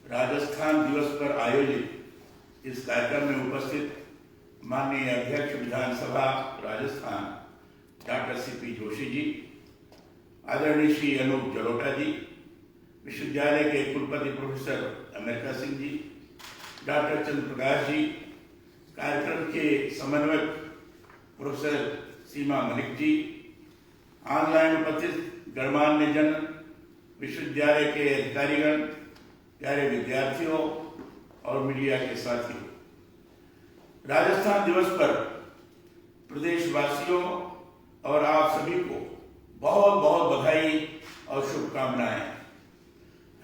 राजस्थान दिवस पर आयोजित इस कार्यक्रम में उपस्थित माननीय अध्यक्ष विधानसभा राजस्थान डॉक्टर सीपी जोशी जी, आदरणीय श्री अनूप जलोटा जी, विश्वविद्यालय के कुलपति professor America Singh ji, doctor चंद्र प्रकाश जी, कार्यक्रम के समन्वयक प्रोफेसर सीमा मलिक जी, ऑनलाइन उपस्थित गणमान्य जन, विश्वविद्यालय के अधिकारीगण, प्यारे विद्यार्थियों और मीडिया के साथियों, राजस्थान दिवस पर प्रदेशवासियों और आप सभी को बहुत बहुत बधाई और शुभकामनाएं।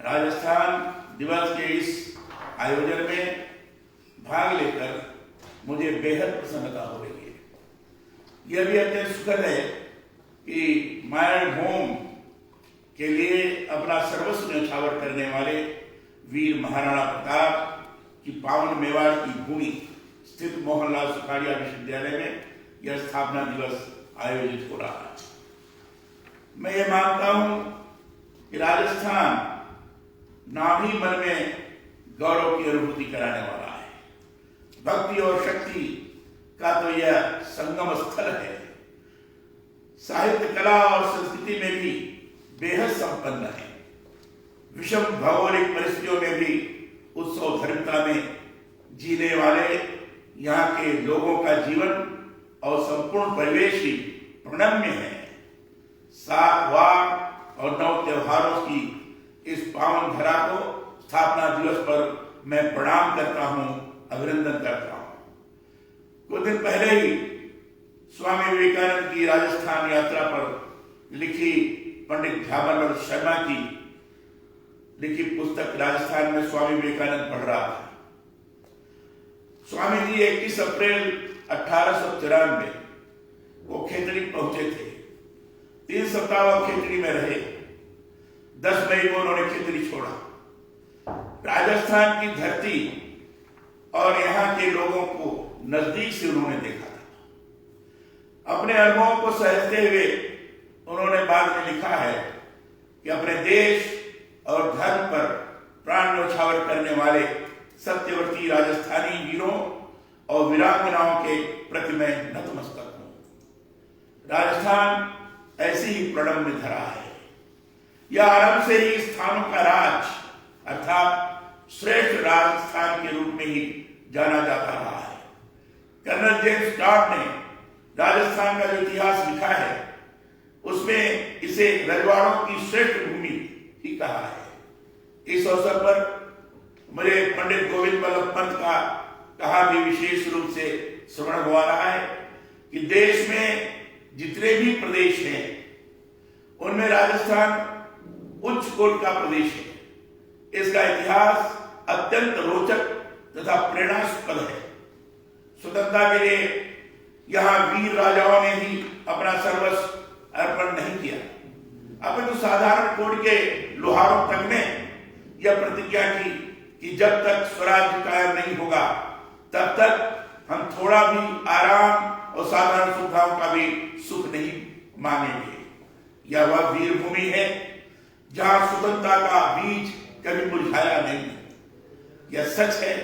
राजस्थान दिवस के इस आयोजन में भाग लेकर मुझे बेहद प्रसन्नता हो रही है। यह भी अत्यंत सुखद है कि माय होम के लिए अपना सर्वस्व न्यौछावर करने वाले वीर महाराणा प्रताप की पावन मेवाड़ की भूमि स्थित मोहनलाल सुखाड़िया विश्वविद्यालय में यह स्थापना दिवस आयोजित हो रहा है। मैं ये मानता हूं कि राजस्थान नाम ही मन में गौरव की अनुभूति कराने वाला है। भक्ति और शक्ति का तो यह संगम स्थल है। साहित्य, कला और संस्कृति में भी बेहद संपन्न है। विषम भौगोलिक परिस्थितियों में भी उत्सव धर्मिता में जीने वाले यहाँ के लोगों का जीवन और संपूर्ण परिवेश ही प्रणम्य है। सात वार और 9 त्योहारों की इस पावन धरा को स्थापना दिवस पर मैं प्रणाम करता हूँ, अभिनंदन करता हूँ। कुछ दिन पहले ही स्वामी विवेकानंद की राजस्थान यात्रा पर लिखी पंडित झाबरलाल शर्मा की लिखी पुस्तक राजस्थान में स्वामी विवेकानंद पढ़ रहा था। स्वामी जी 21 अप्रैल 1894 वो खेतड़ी पहुंचे थे। 3 सप्ताह वो खेतड़ी में रहे। 10 मई को उन्होंने खेतड़ी छोड़ा। राजस्थान की धरती और यहाँ के लोगों को नजदीक से उन्होंने देखा था। अपने अनुभवों को सहेजते हुए उन्होंने बाद में लिखा है कि अपने देश और धर्म पर प्राण न्यौछावर करने वाले सत्यवर्ती राजस्थानी वीरों और वीरांगनाओं के प्रति मैं नतमस्तक हूं। राजस्थान ऐसी ही प्रणम्य धरा है। यह आरंभ से ही स्थानों का राज अर्थात श्रेष्ठ राजस्थान के रूप में ही जाना जाता रहा है। कर्नल जेम्स टॉड ने राजस्थान का जो इतिहास लिखा है उसमें इसे रजवाड़ों की श्रेष्ठ भूमि ही कहा है। इस अवसर पर मुझे पंडित गोविंद बल्लभ पंत का कहा भी विशेष रूप से स्मरण हुआ रहा है कि देश में जितने भी प्रदेश हैं उनमें राजस्थान उच्च कोटि का प्रदेश है। इसका इतिहास अत्यंत रोचक तथा प्रेरणास्पद है। स्वतंत्रता के लिए यहाँ वीर राजाओं ने ही अपना सर्वस्व अर्पण नहीं किया, अपितु तो साधारण कोटि के लोहारों तक ने यह प्रतिज्ञा की कि जब तक स्वराज्य कायम नहीं होगा तब तक हम थोड़ा भी आराम और साधारण सुविधाओं का भी सुख नहीं मांगेंगे। यह वह वीर भूमि है जहां स्वतंत्रता का बीज कभी मुरझाया नहीं। यह सच है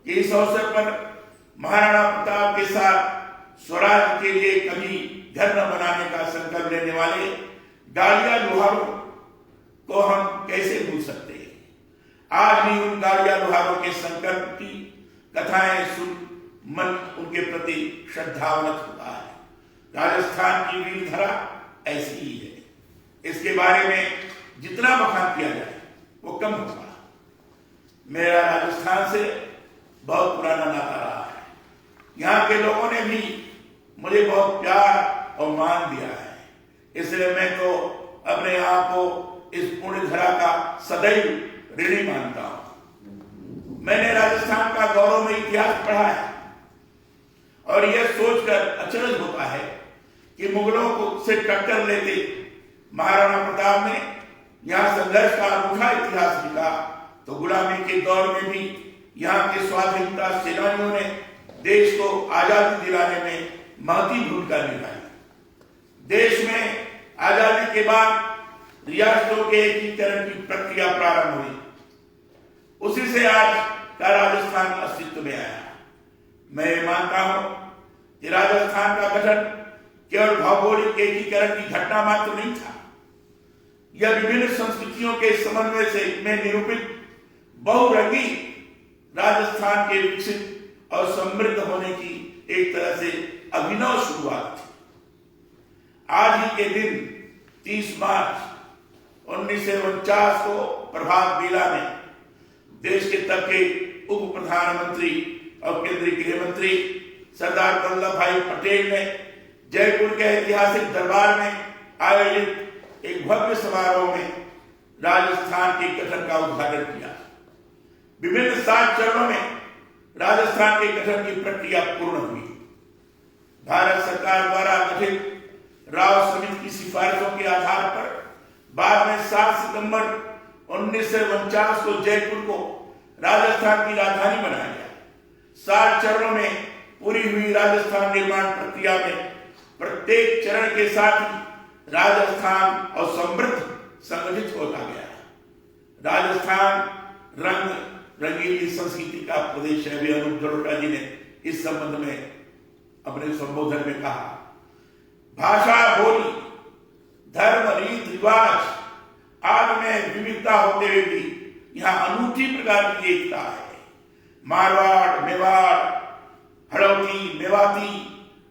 कि इस अवसर पर महाराणा प्रताप के साथ स्वराज के लिए कभी घर न बनाने का संकल्प लेने वाले गाड़िया लोहारों को हम कैसे भूल सकते हैं। आज भी उन गाड़िया लोहारों के संकल्प की कथाएं सुन मन उनके प्रति श्रद्धावनत होता है। राजस्थान की वीर धरा ऐसी ही है। इसके बारे में जितना बखान किया जाए वो कम होगा। मेरा राजस्थान से बहुत पुराना नाता रहा है। यहाँ के लोगों ने भी मुझे बहुत प्यार और मान दिया है। इसलिए मैं तो अपने आप को इस पुण्य धरा का सदैव ऋणी मानता हूं। मैंने राजस्थान का गौरवमय इतिहास पढ़ा है और यह सोचकर अचरज होता है कि मुगलों को से टक्कर लेते महाराणा प्रताप ने यहाँ संघर्ष का अनूठा इतिहास लिखा, तो गुलामी के दौर में भी यहाँ के स्वाधीनता सेनानियों ने देश को आजादी दिलाने में महती भूमिका निभाई। देश में आजादी के बाद रियासतों के एकीकरण की प्रक्रिया प्रारंभ हुई। उसी से आज का राजस्थान अस्तित्व में आया। मैं ये मानता हूं कि राजस्थान का गठन केवल भौगोलिक एकीकरण की घटना मात्र नहीं था। यह विभिन्न संस्कृतियों के समन्वय से में निरूपित बहुरंगी राजस्थान के विकसित और समृद्ध होने की एक तरह से अभिनव शुरुआत थी। आज ही के दिन 30 मार्च 1949 को प्रभात बेला में देश के तब के उप प्रधानमंत्री और केंद्रीय गृह मंत्री सरदार वल्लभ भाई पटेल ने जयपुर के ऐतिहासिक दरबार में आयोजित एक भव्य समारोह में राजस्थान के गठन का उद्घाटन किया। विभिन्न 7 चरणों में राजस्थान के गठन की प्रक्रिया पूर्ण हुई। भारत सरकार द्वारा गठित राव समिति की सिफारिशों के आधार पर बाद में 7 सितंबर 1949 को जयपुर को राजस्थान की राजधानी बनाया गया। 7 चरणों में पूरी हुई राजस्थान निर्माण प्रक्रिया में प्रत्येक चरण के साथ ही राजस्थान और समृद्ध संगठित होता गया। राजस्थान रंग रंगीली संस्कृति का प्रदेश है। भी अनूप जलोटा जी ने इस संबंध में अपने संबोधन में कहा, भाषा, बोली, धर्म, रीत रिवाज आदि में विविधता होते हुए भी यहाँ अनूठी प्रकार की एकता है। मारवाड़, मेवाड़, हड़ौती, मेवाती,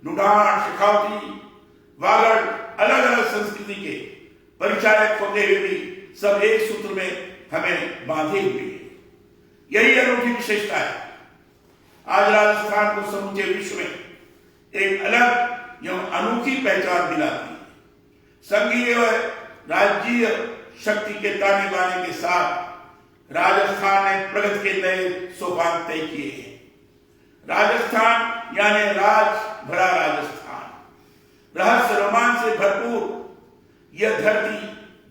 नुडान, शेखावती, वागड़ अलग अलग संस्कृति के परिचायक होते हुए भी सब एक सूत्र में हमें बांधे हुए हैं। यही अनूठी विशेषता है। आज राजस्थान को समूचे विश्व में एक अलग एवं अनोखी पहचान दिलाती है। संघीय व राज्यीय शक्ति के ताने बाने के साथ राजस्थान ने प्रगति के नए सोपान तय किए हैं। राजस्थान यानी राज भरा राजस्थान, रहस्य रोमांच से भरपूर यह धरती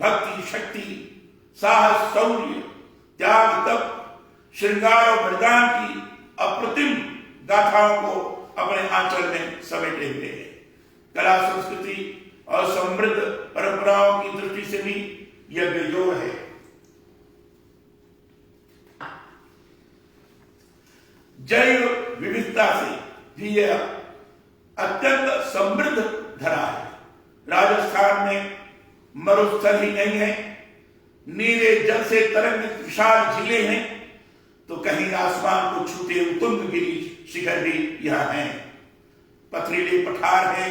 भक्ति, शक्ति, साहस, शौर्य, त्याग, तप, श्रृंगार और बलिदान की अप्रतिम गाथाओं को अपने आंचल में समेटे हुए है। कला, संस्कृति और समृद्ध परंपराओं की दृष्टि से भी यह बेजोड़ है। जैव विविधता से भी यह अत्यंत समृद्ध धरा है। राजस्थान में मरुस्थल ही नहीं है, नीले जल से तरंगित विशाल झीलें हैं, तो कहीं आसमान को छूते उत्तुंगगिरी शिखर भी यहाँ हैं। पथरीले पठार हैं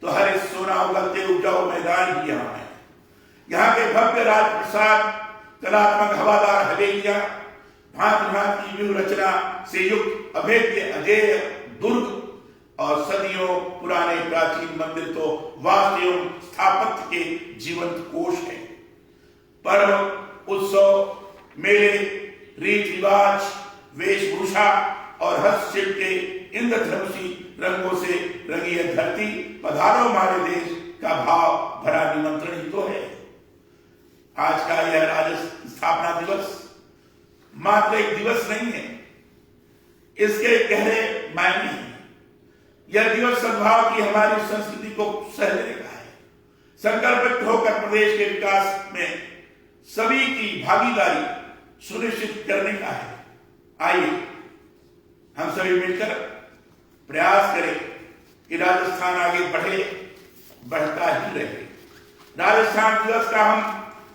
तो हरे सोना उगलते उपजाऊ मैदान भी यहाँ है। यहाँ के भव्य राजप्रसाद, कलात्मक हवादार हवेलियां, भांति भांति की व्यू रचना से युक्त अभेद्य अजेय दुर्ग और सदियों पुराने प्राचीन मंदिर तो वास्तु एवं स्थापत्य के जीवंत कोश है। पर्व, उत्सव, मेले, रीति रिवाज, वेशभूषा और हस्तशिल्प के इंद्रधनुषी रंगों से रंगी यह धरती पधारो हमारे देश का भाव भरा निमंत्रण ही तो है। आज का यह राज्य स्थापना दिवस मात्र एक दिवस नहीं है, इसके गहरे मायने हैं। यह दिवस सद्भाव की हमारी संस्कृति को सहजने का है। संकल्पित होकर प्रदेश के विकास में सभी की भागीदारी सुनिश्चित करने का है। आइए हम सभी मिलकर प्रयास करें कि राजस्थान आगे बढ़े, बढ़ता ही रहे। राजस्थान दिवस का हम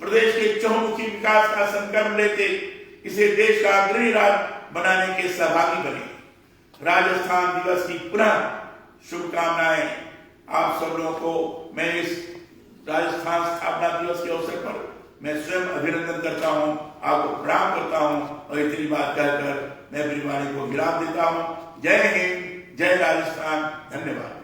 प्रदेश के चहुमुखी विकास का संकल्प लेते इसे देश का अग्रणी राज्य बनाने के सहभागी बने। राजस्थान दिवस की पुनः शुभकामनाएं आप सब लोगों को मैं इस राजस्थान स्थापना दिवस के अवसर पर मैं स्वयं अभिनंदन करता हूं, आपको प्रणाम करता हूं और इतनी बात कहकर मैं अपनी वाणी को विराम देता हूं। जय हिंद, जय राजस्थान, धन्यवाद।